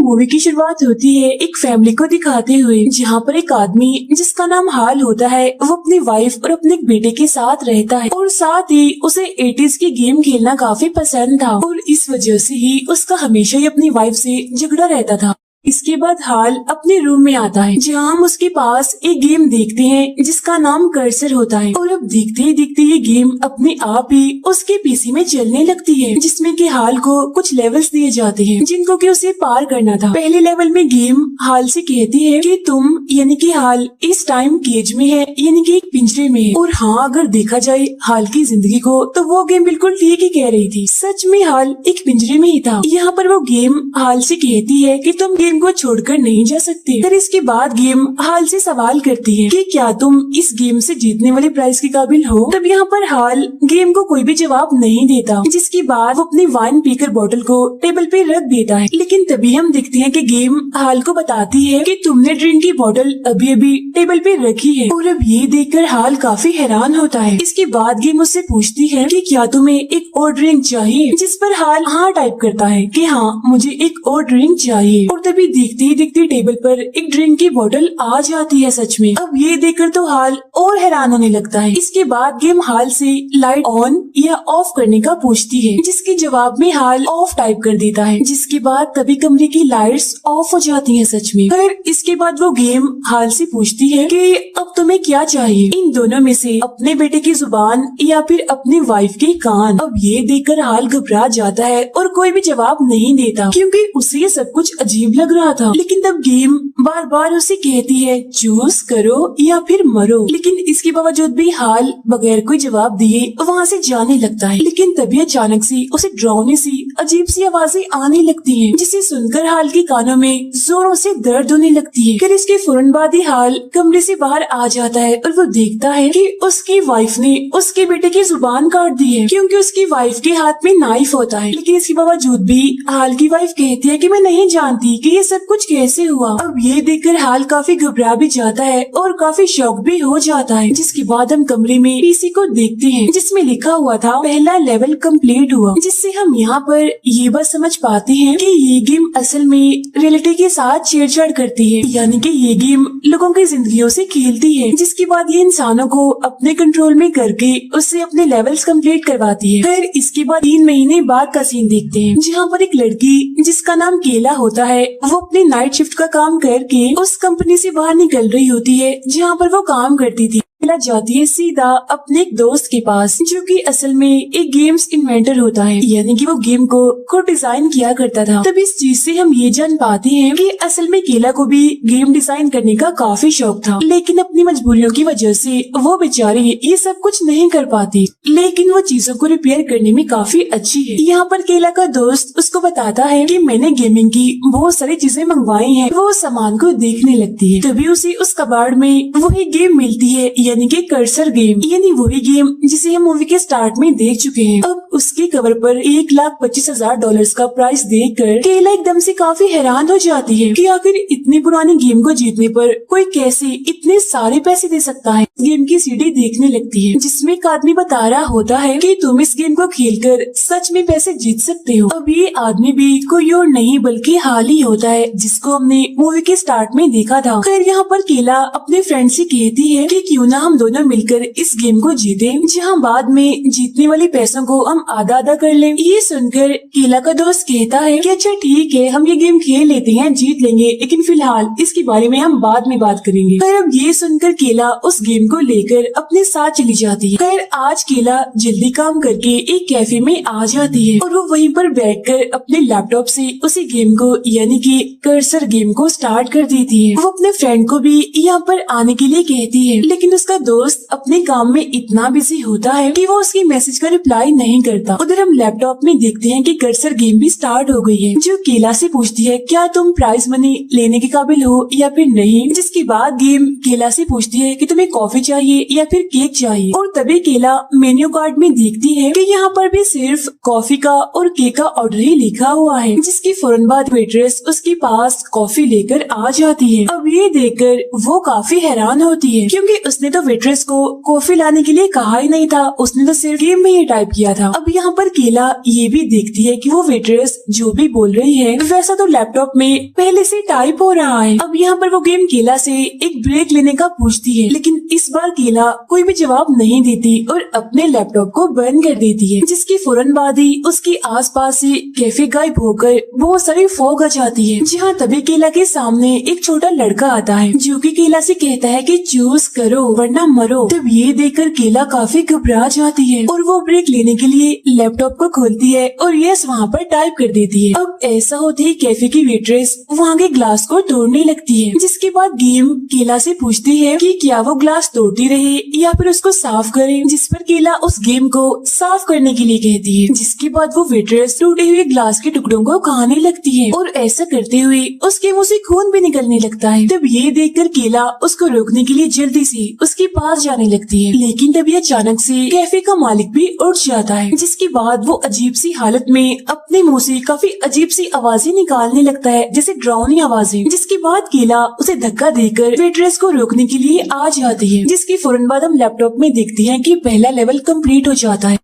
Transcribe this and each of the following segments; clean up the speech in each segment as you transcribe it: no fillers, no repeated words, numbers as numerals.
Movie की शुरुआत होती है एक फैमिली को दिखाते हुए, जहाँ पर एक आदमी जिसका नाम हाल होता है वो अपनी वाइफ और अपने बेटे के साथ रहता है और साथ ही उसे 80s की गेम खेलना काफी पसंद था और इस वजह से ही उसका हमेशा ही अपनी वाइफ से झगड़ा रहता था। इसके बाद हाल अपने रूम में आता है, जहाँ हम उसके पास एक गेम देखते हैं जिसका नाम कर्सर होता है और अब देखते ही देखते ये गेम अपने आप ही उसके पीसी में चलने लगती है, जिसमें कि हाल को कुछ लेवल्स दिए जाते हैं जिनको कि उसे पार करना था। पहले लेवल में गेम हाल से कहती है कि तुम यानी कि हाल इस टाइम केज में है, यानी कि एक पिंजरे में है। और हाँ, अगर देखा जाए हाल की जिंदगी को तो वो गेम बिल्कुल ठीक ही कह रही थी, सच में हाल एक पिंजरे में ही था। यहाँ पर वो गेम हाल से कहती है कि तुम गेम को छोड़कर नहीं जा सकते। फिर इसके बाद गेम हाल से सवाल करती है कि क्या तुम इस गेम से जीतने वाले प्राइज के काबिल हो। तब यहाँ पर हाल गेम को कोई भी जवाब नहीं देता, जिसके बाद वो अपनी वाइन पीकर बोतल को टेबल पे रख देता है। लेकिन तभी हम देखते हैं कि गेम हाल को बताती है कि तुमने ड्रिंक की बोतल अभी अभी टेबल पे रखी है। और अब ये देखकर हाल काफी हैरान होता है। इसके बाद गेम उससे पूछती है कि क्या तुम्हें एक और ड्रिंक चाहिए, जिस पर हाल हाँ टाइप करता है कि हाँ मुझे एक और ड्रिंक चाहिए। और तभी देखते ही देखते टेबल पर एक ड्रिंक की बोतल आ जाती है सच में। अब ये देखकर तो हाल और हैरान होने लगता है। इसके बाद गेम हाल से लाइट ऑन या ऑफ करने का पूछती है, जिसके जवाब में हाल ऑफ टाइप कर देता है। जिसके बाद तभी कमरे की लाइट्स ऑफ हो जाती हैं सच में। फिर इसके बाद वो गेम हाल से पूछती है कि अब तुम्हें क्या चाहिए, इन दोनों में से अपने बेटे की जुबान या फिर अपनी वाइफ के कान। अब ये देखकर हाल घबरा जाता है और कोई भी जवाब नहीं देता, क्योंकि उसे ये सब कुछ अजीब लग रहा था। लेकिन तब गेम बार बार उसे कहती है चूज करो या फिर मरो। लेकिन इसके बावजूद भी हाल बगैर कोई जवाब दिए वहाँ से जाने लगता है। लेकिन तभी अचानक से उसे डरावनी सी अजीब सी आवाजें आने लगती हैं, जिसे सुनकर हाल के कानों में जोरों से दर्द होने लगती है। फिर इसके फौरन बाद ही हाल कमरे से बाहर आ जाता है और वो देखता है कि उसकी वाइफ ने उसके बेटे की जुबान काट दी है, क्योंकि उसकी वाइफ के हाथ में नाइफ होता है। लेकिन इसके बावजूद भी हाल की वाइफ कहती है कि मैं नहीं जानती कि ये सब कुछ कैसे हुआ। अब ये देखकर हाल काफी घबरा भी जाता है और काफी शॉक भी हो जाता है। जिसके बाद हम कमरे में पीसी को देखते हैं, जिसमें लिखा हुआ था पहला लेवल कंप्लीट हुआ, जिससे हम यहाँ पर ये बात समझ पाते हैं कि ये गेम असल में रियलिटी के साथ छेड़छाड़ करती है, यानी कि ये गेम लोगों की जिंदगियों से खेलती है। जिसके बाद ये इंसानों को अपने कंट्रोल में करके उससे अपने लेवल्स कंप्लीट करवाती है। फिर इसके बाद 3 महीने बाद का सीन देखते हैं, जहाँ पर एक लड़की जिसका नाम केला होता है वो अपनी नाइट शिफ्ट का काम करके उस कंपनी से बाहर निकल रही होती है जहाँ पर वो काम करती थी। जाती है सीधा अपने एक दोस्त के पास, जो कि असल में एक गेम्स इन्वेंटर होता है, यानी कि वो गेम को खुद डिजाइन किया करता था। तब इस चीज से हम ये जान पाते हैं कि असल में केला को भी गेम डिजाइन करने का काफी शौक था, लेकिन अपनी मजबूरियों की वजह से वो बेचारी ये सब कुछ नहीं कर पाती। लेकिन वो चीजों को रिपेयर करने में काफी अच्छी है। यहाँ पर केला का दोस्त उसको बताता है कि मैंने गेमिंग की बहुत सारी चीजें मंगवाई हैं। वो सामान को देखने लगती है, तभी उसे उस कबाड़ में वही गेम मिलती है, यानी कि कर्सर गेम, यानी वही गेम जिसे हम मूवी के स्टार्ट में देख चुके हैं। अब उसके कवर पर $1,25,000 का प्राइस देखकर केला एकदम से काफी हैरान हो जाती है कि आखिर इतनी पुरानी गेम को जीतने पर कोई कैसे इतने सारे पैसे दे सकता है। गेम की सीडी देखने लगती है, जिसमें एक आदमी बता रहा होता है कि तुम इस गेम को खेलकर सच में पैसे जीत सकते हो। अब ये आदमी भी कोई और नहीं बल्कि हाल ही होता है, जिसको हमने मूवी के स्टार्ट में देखा था। खैर यहाँ पर केला अपने फ्रेंड से कहती है कि क्यों ना हम दोनों मिलकर इस गेम को जीते, जहाँ बाद में जीतने वाले पैसों को हम आधा आधा कर लें। ये सुनकर केला का दोस्त कहता है कि अच्छा ठीक है, हम ये गेम खेल लेते हैं, जीत लेंगे, लेकिन फिलहाल इसके बारे में हम बाद में बात करेंगे। फिर अब ये सुनकर केला उस गेम को लेकर अपने साथ चली जाती है। खैर आज केला जल्दी काम करके एक कैफे में आ जाती है और वो वहीं पर बैठकर अपने लैपटॉप से उसी गेम को यानी कि कर्सर गेम को स्टार्ट कर देती है। वो अपने फ्रेंड को भी यहाँ पर आने के लिए कहती है, लेकिन उसका दोस्त अपने काम में इतना बिजी होता है कि वो उसकी मैसेज का रिप्लाई नहीं करता। उधर हम लैपटॉप में देखते हैं कि कर्सर गेम भी स्टार्ट हो गई है, जो केला से पूछती है क्या तुम प्राइज मनी लेने के काबिल हो या फिर नहीं। जिसके बाद गेम केला से पूछती है कि तुम्हें कॉफी चाहिए या फिर केक चाहिए। और तभी केला मेन्यू कार्ड में देखती है कि यहाँ पर भी सिर्फ कॉफी का और केक का ऑर्डर ही लिखा हुआ है। जिसकी फौरन बाद वेट्रेस उसके पास कॉफी लेकर आ जाती है। अब ये देखकर वो काफी हैरान होती है, क्योंकि उसने तो वेट्रेस को कॉफी लाने के लिए कहा ही नहीं था, उसने तो सिर्फ गेम में ही टाइप किया था। अब यहाँ पर केला ये भी देखती है कि वो वेट्रेस जो भी बोल रही है वैसा तो लैपटॉप में पहले से टाइप हो रहा है। अब यहाँ पर वो गेम केला से एक ब्रेक लेने का पूछती है, लेकिन इस बार केला कोई भी जवाब नहीं देती और अपने लैपटॉप को बंद कर देती है, जिसके फौरन बाद ही उसके आसपास से कैफे गायब होकर बहुत सारी फॉग आ जाती है। जहाँ तभी केला के सामने एक छोटा लड़का आता है जो कि केला से कहता है कि चूज करो वरना मरो। तब ये देखकर केला काफी घबरा जाती है और वो ब्रेक लेने के लिए लैपटॉप को खोलती है और यस वहाँ पर टाइप कर देती है। अब ऐसा होते ही कैफे की वेट्रेस वहाँ के ग्लास को तोड़ने लगती है, जिसके बाद गेम केला से पूछती है कि क्या वो ग्लास तोड़ती रहे या फिर उसको साफ करे, जिस पर केला उस गेम को साफ करने के लिए कहती है। जिसके बाद वो वेट्रेस टूटे हुए ग्लास के टुकड़ों को खाने लगती है और ऐसा करते हुए उसके मुंह से खून भी निकलने लगता है। तब ये देखकर केला उसको रोकने के लिए जल्दी से उसके पास जाने लगती है, लेकिन तभी अचानक से कैफे का मालिक भी उठ जाता है, जिसके बाद वो अजीब सी हालत में अपने मुंह से काफी अजीब सी आवाजें निकालने लगता है, जैसे डरावनी आवाजें। जिसके बाद केला उसे धक्का देकर वेट्रेस को रोकने के लिए आ जाती है, जिसके फौरन बाद हम लैपटॉप में देखते हैं कि पहला लेवल कंप्लीट हो जाता है।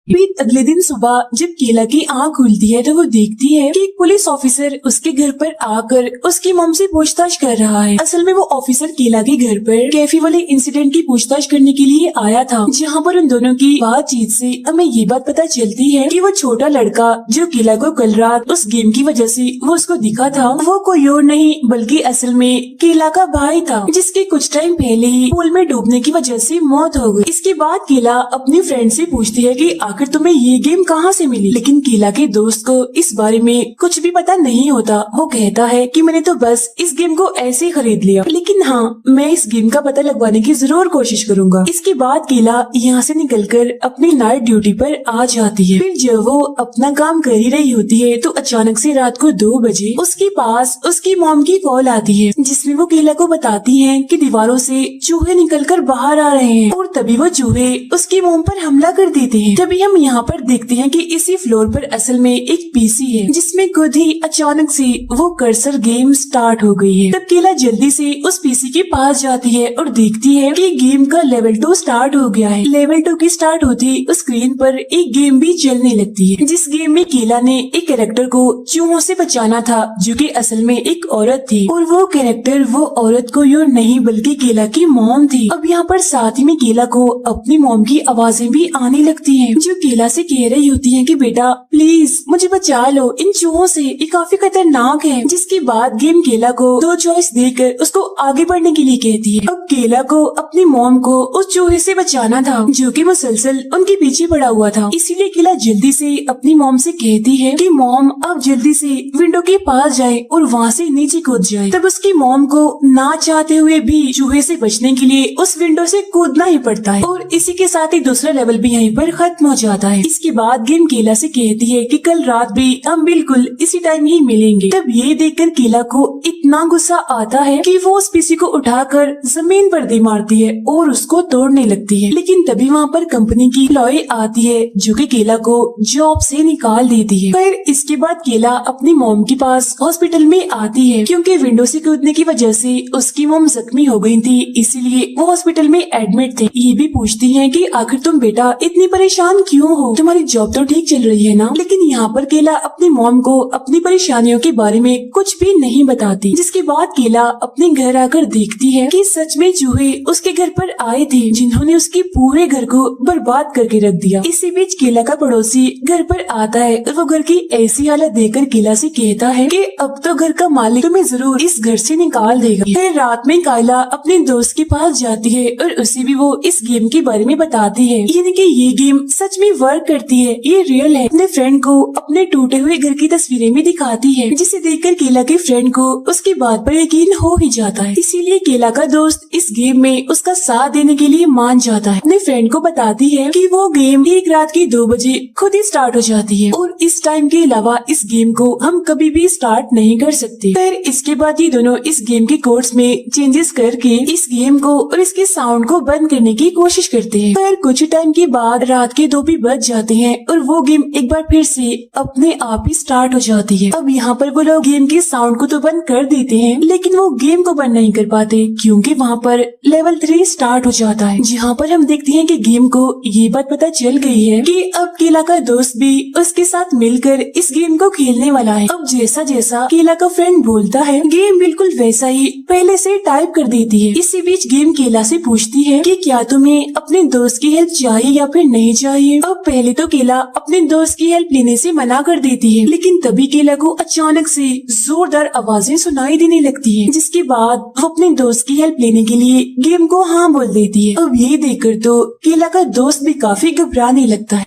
फिर अगले दिन सुबह जब केला की आँख खुलती है तो वो देखती है कि एक पुलिस ऑफिसर उसके घर पर आकर उसकी मॉम से पूछताछ कर रहा है। असल में वो ऑफिसर केला के घर पर कैफे वाले इंसिडेंट की पूछताछ करने के लिए आया था, जहाँ पर उन दोनों की बातचीत से हमें ये बात पता चलती है कि वो छोटा लड़का जो केला को कल रात उस गेम की वजह से वो उसको दिखा था, वो कोई और नहीं बल्कि असल में केला का भाई था, जिसके कुछ टाइम पहले ही पूल में डूबने की वजह से मौत हो गई। इसके बाद केला अपनी फ्रेंड से पूछती है कि आखिर तुम्हें ये गेम कहाँ से मिली, लेकिन केला के दोस्त को इस बारे में कुछ भी पता नहीं होता। वो कहता है कि मैंने तो बस इस गेम को ऐसे ही खरीद लिया, लेकिन हाँ मैं इस गेम का पता लगवाने की जरूर कोशिश करूंगा। इसके बाद केला यहाँ से निकलकर अपनी नाइट ड्यूटी पर आ जाती है। फिर जब वो अपना काम कर ही रही होती है तो अचानक से रात को 2 बजे उसके पास उसकी मॉम की कॉल आती है, जिसमें वो केला को बताती है कि दीवारों से चूहे निकलकर बाहर आ रहे हैं और तभी वो चूहे उसकी मॉम पर हमला कर देते हैं। तभी हम यहाँ पर देखते हैं कि इसी फ्लोर पर असल में एक पीसी है, जिसमें खुद ही अचानक से वो कर्सर गेम स्टार्ट हो गई है। तब केला जल्दी से उस पीसी के पास जाती है और देखती है कि गेम का लेवल 2 स्टार्ट हो गया है। लेवल 2 की स्टार्ट होती उस स्क्रीन पर एक गेम भी चलने लगती है, जिस गेम में केला ने एक कैरेक्टर को चूहों से बचाना था, जो कि असल में एक औरत थी और वो कैरेक्टर वो औरत कोई और नहीं बल्कि केला की मॉम थी। अब यहाँ पर साथ ही में केला को अपनी मॉम की आवाजें भी आने लगती है, जो केला से कह रही होती है कि बेटा प्लीज मुझे बचा लो इन चूहों से, ये काफी खतरनाक है। जिसके बाद गेम केला को 2 चॉइस देकर उसको आगे बढ़ने के लिए कहती है। अब केला को अपनी मॉम को उस चूहे से बचाना था, जो कि मुसलसल उनके पीछे पड़ा हुआ था। इसीलिए केला जल्दी से अपनी मॉम से कहती है कि मॉम आप जल्दी से विंडो के पास जाए और वहाँ से नीचे कूद जाए। तब उसकी मॉम को ना चाहते हुए भी चूहे से बचने के लिए उस विंडो से कूदना ही पड़ता है और इसी के साथ ही दूसरा लेवल भी यहीं पर खत्म हो जाता है। इसके बाद गेम केला से कहती है कि कल रात भी हम बिल्कुल इसी टाइम ही मिलेंगे। तब ये देखकर केला को इतना गुस्सा आता है कि वो उस पीसी को उठाकर जमीन पर दे मारती है और उसको तोड़ने लगती है। लेकिन तभी वहाँ पर कंपनी की एम्प्लॉय आती है, जो कि केला को जॉब से निकाल देती है। फिर इसके बाद केला अपनी मॉम के पास हॉस्पिटल में आती है, क्योंकि विंडो से कूदने की वजह से उसकी मॉम जख्मी हो गई थी, इसीलिए वो हॉस्पिटल में एडमिट थे। ये भी पूछती है कि आखिर तुम बेटा इतनी परेशान क्यों हो, तुम्हारी जॉब तो ठीक चल रही है ना। लेकिन यहाँ पर केला अपनी मॉम को अपनी परेशानियों के बारे में कुछ भी नहीं बताती। जिसके बाद केला अपने घर आकर देखती है कि सच में चूहे उसके घर पर आए थे, जिन्होंने उसके पूरे घर को बर्बाद करके रख दिया। इसी बीच केला का पड़ोसी घर पर आता है और वो घर की ऐसी हालत देखकर केला से कहता है कि अब तो घर का मालिक तुम्हें जरूर इस घर से निकाल देगा। फिर रात में केला अपने दोस्त के पास जाती है और उसे भी वो इस गेम के बारे में बताती है, यानी कि ये गेम सच में वर्क करती है, ये रियल है। अपने फ्रेंड को अपने टूटे हुए घर की तस्वीरें भी दिखाती है, जिसे देखकर केला के फ्रेंड को उसकी बात पर यकीन हो ही जाता है। इसीलिए केला का दोस्त इस गेम में उसका साथ देने के लिए मान जाता है। अपने फ्रेंड को बताती है कि वो गेम ठीक रात के 2 बजे खुद ही स्टार्ट हो जाती है और इस टाइम के अलावा इस गेम को हम कभी भी स्टार्ट नहीं कर सकते। फिर इसके बाद ये दोनों इस गेम के कोड्स में चेंजेस करके इस गेम को और इसके साउंड को बंद करने की कोशिश करते हैं। फिर कुछ टाइम के बाद रात के 2 भी बच जाते हैं और वो गेम एक बार फिर से अपने आप ही स्टार्ट हो जाती है। अब यहाँ पर वो लोग गेम के साउंड को तो बंद कर देते हैं, लेकिन वो गेम को बंद नहीं कर पाते क्योंकि वहाँ पर लेवल 3 स्टार्ट हो जाता है, जहाँ पर हम देखते हैं कि गेम को ये बात पता चल गई है कि अब केला का दोस्त भी उसके साथ मिलकर इस गेम को खेलने वाला है। अब जैसा जैसा केला का फ्रेंड बोलता है, गेम बिल्कुल वैसा ही पहले से टाइप कर देती है। इसी बीच गेम केला से पूछती है कि क्या तुम्हें अपने दोस्त की हेल्प चाहिए या फिर नहीं चाहिए। अब पहले तो केला अपने दोस्त की हेल्प लेने से मना कर देती है, लेकिन तभी केला को अचानक से जोरदार आवाजें सुनाई देने लगती है, जिसके बाद वो अपने दोस्त की हेल्प लेने के लिए गेम को हाँ बोल देती है। अब ये देखकर तो केला का दोस्त भी काफी घबराने लगता है।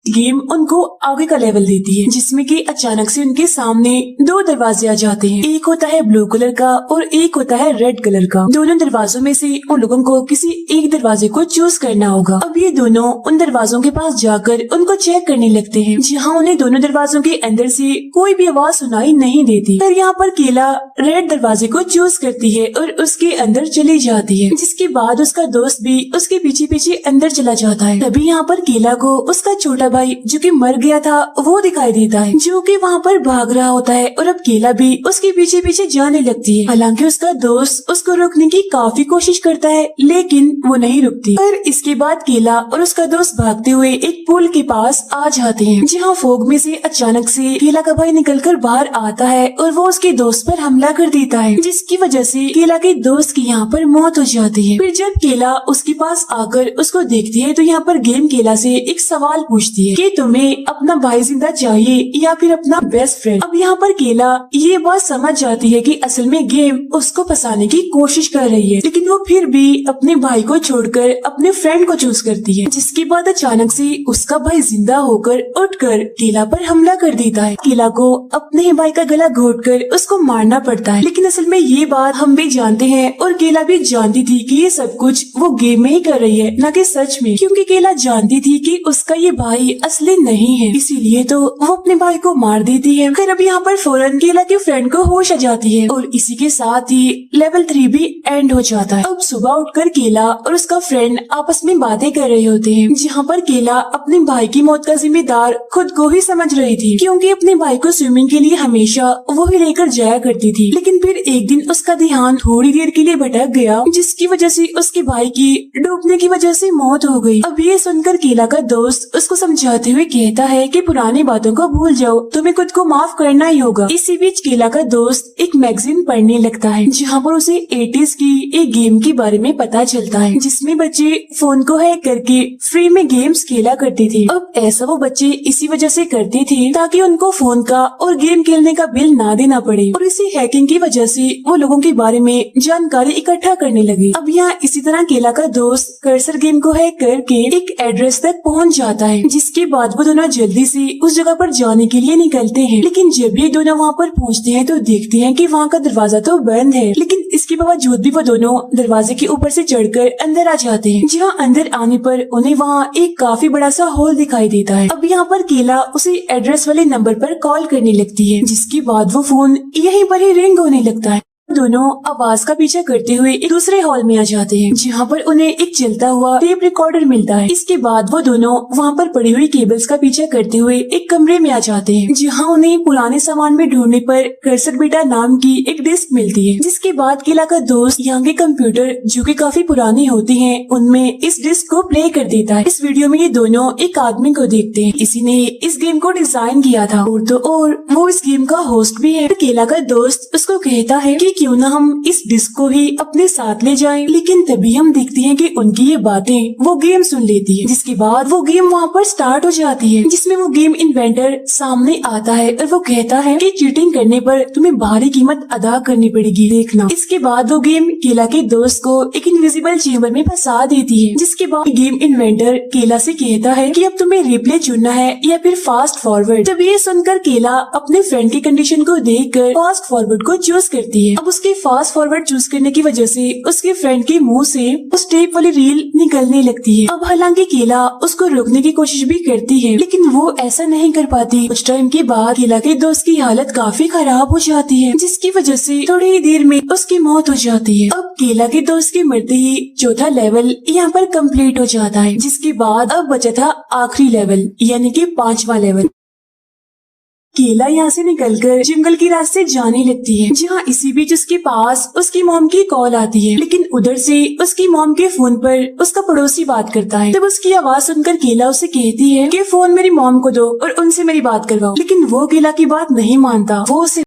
गेम उनको आगे का लेवल देती है, जिसमें कि अचानक से उनके सामने 2 दरवाजे आ जाते हैं। एक होता है ब्लू कलर का और एक होता है रेड कलर का। दोनों दरवाजों में से उन लोगों को किसी एक दरवाजे को चूज करना होगा। अब ये दोनों उन दरवाजों के पास जाकर उनको चेक करने लगते हैं, जहाँ उन्हें दोनों दरवाजों के अंदर से कोई भी आवाज सुनाई नहीं देती। फिर यहाँ पर केला रेड दरवाजे को चूज करती है और उसके अंदर चली जाती है, जिसके बाद उसका दोस्त भी उसके पीछे पीछे अंदर चला जाता है। तभी यहाँ पर केला को उसका छोटा भाई जो कि मर गया था वो दिखाई देता है, जो कि वहाँ पर भाग रहा होता है और अब केला भी उसके पीछे पीछे जाने लगती है। हालांकि उसका दोस्त उसको रोकने की काफी कोशिश करता है, लेकिन वो नहीं रुकती। पर इसके बाद केला और उसका दोस्त भागते हुए एक पुल के पास आ जाते हैं, जहाँ फोग में से अचानक से केला का भाई निकलकर बाहर आता है और वो उसके दोस्त पर हमला कर देता है, जिसकी वजह से केला के दोस्त की यहाँ पर मौत हो जाती है। फिर जब केला उसके पास आकर उसको देखती है तो यहाँ पर गेम केला से एक सवाल पूछती है कि तुम्हें अपना भाई जिंदा चाहिए या फिर अपना बेस्ट फ्रेंड। अब यहाँ पर केला ये बात समझ जाती है कि असल में गेम उसको फंसाने की कोशिश कर रही है, लेकिन वो फिर भी अपने भाई को छोड़कर अपने फ्रेंड को चूज करती है। जिसके बाद अचानक से उसका भाई जिंदा होकर उठकर केला पर हमला कर देता है। केला को अपने भाई का गला घोटकर उसको मारना पड़ता है, लेकिन असल में ये बात हम भी जानते हैं और केला भी जानती थी कि ये सब कुछ वो गेम में ही कर रही है, न कि सच में, क्योंकि केला जानती थी कि उसका ये भाई असली नहीं है, इसीलिए तो वो अपने भाई को मार देती है। फिर अब यहाँ पर फौरन केला के फ्रेंड को होश आ जाती है और इसी के साथ ही लेवल 3 भी एंड हो जाता है। अब सुबह उठकर केला और उसका फ्रेंड आपस में बातें कर रहे होते हैं, जहाँ पर केला अपने भाई की मौत का जिम्मेदार खुद को ही समझ रही थी, क्योंकि अपने भाई को स्विमिंग के लिए हमेशा वो ही लेकर जाया करती थी। लेकिन फिर एक दिन उसका ध्यान थोड़ी देर के लिए भटक गया, जिसकी वजह से उसके भाई की डूबने की वजह से मौत हो गई। अब ये सुनकर केला का दोस्त उसको समझाते हुए कहता है कि पुरानी बातों को भूल जाओ, तुम्हें खुद को माफ करना ही होगा। इसी बीच केला का दोस्त एक मैगजीन पढ़ने लगता है, जहाँ पर उसे 80s की एक गेम के बारे में पता चलता है, जिसमें बच्चे फोन को हैक करके फ्री में गेम्स खेला करते थे। अब ऐसा वो बच्चे इसी वजह से करते थे ताकि उनको फोन का और गेम खेलने का बिल ना देना पड़े, और इसी हैकिंग की वजह से वो लोगों के बारे में जानकारी इकट्ठा करने लगे। अब यहाँ इसी तरह केला का दोस्त कर्सर गेम को हैक करके एक एड्रेस तक पहुँच जाता है, जिसके बाद वो दोनों जल्दी से उस जगह पर जाने के लिए निकलते हैं। लेकिन जब ये दोनों वहाँ पर पहुँचते हैं तो देखते हैं कि वहाँ का दरवाजा तो बंद है, लेकिन इसके बावजूद भी वो दोनों दरवाजे के ऊपर से चढ़कर अंदर आ जाते हैं, जहाँ अंदर आने पर उन्हें वहाँ एक काफी बड़ा सा हॉल दिखाई देता है। अब यहाँ पर केला उसी एड्रेस वाले नंबर पर कॉल करने लगती है, जिसके बाद वो फोन यहीं पर ही रिंग होने लगता है। दोनों आवाज का पीछा करते हुए एक दूसरे हॉल में आ जाते हैं, जहाँ पर उन्हें एक चलता हुआ टेप रिकॉर्डर मिलता है। इसके बाद वो दोनों वहाँ पर पड़ी हुई केबल्स का पीछा करते हुए एक कमरे में आ जाते हैं, जहाँ उन्हें पुराने सामान में ढूंढने पर कर्सर बेटा नाम की एक डिस्क मिलती है। जिसके बाद केला का दोस्त यहाँ के कंप्यूटर जो कि काफी पुराने होते हैं उनमें इस डिस्क को प्ले कर देता है। इस वीडियो में ये दोनों एक आदमी को देखते हैं, इसी ने इस गेम को डिजाइन किया था और तो और वो इस गेम का होस्ट भी है। केला का दोस्त उसको कहता है कि क्यों ना हम इस डिस्क को ही अपने साथ ले जाएं, लेकिन तभी हम देखते हैं कि उनकी ये बातें वो गेम सुन लेती है। जिसके बाद वो गेम वहाँ पर स्टार्ट हो जाती है, जिसमें वो गेम इन्वेंटर सामने आता है और वो कहता है कि चीटिंग करने पर तुम्हें भारी कीमत अदा करनी पड़ेगी, देखना। इसके बाद वो गेम केला के दोस्त को एक इनविजिबल चेम्बर में फंसा देती है। जिसके बाद गेम इन्वेंटर केला से कहता है कि अब तुम्हें रिप्ले चुनना है या फिर फास्ट फॉरवर्ड। जब ये सुनकर केला अपने फ्रेंड की कंडीशन को देखकर फास्ट फॉरवर्ड को चूज करती है। अब उसके फास्ट फॉरवर्ड चूज करने की वजह से उसके फ्रेंड के मुंह से उस टेप वाली रील निकलने लगती है। अब हालांकि केला उसको रोकने की कोशिश भी करती है, लेकिन वो ऐसा नहीं कर पाती। कुछ टाइम के बाद केला के दोस्त की हालत काफी खराब हो जाती है, जिसकी वजह से थोड़ी ही देर में उसकी मौत हो जाती है। अब केला के दोस्त के मरते ही चौथा लेवल यहाँ पर कंप्लीट हो जाता है, जिसके बाद अब बचा था आखिरी लेवल यानी कि 5वां लेवल। केला यहाँ से निकलकर जंगल के रास्ते जाने लगती है, जहाँ इसी बीच उसके पास उसकी मॉम की कॉल आती है। लेकिन उधर से उसकी मॉम के फोन पर उसका पड़ोसी बात करता है। तब उसकी आवाज सुनकर केला उसे कहती है कि फोन मेरी मॉम को दो और उनसे मेरी बात करवाओ। लेकिन वो केला की बात नहीं मानता, वो उसे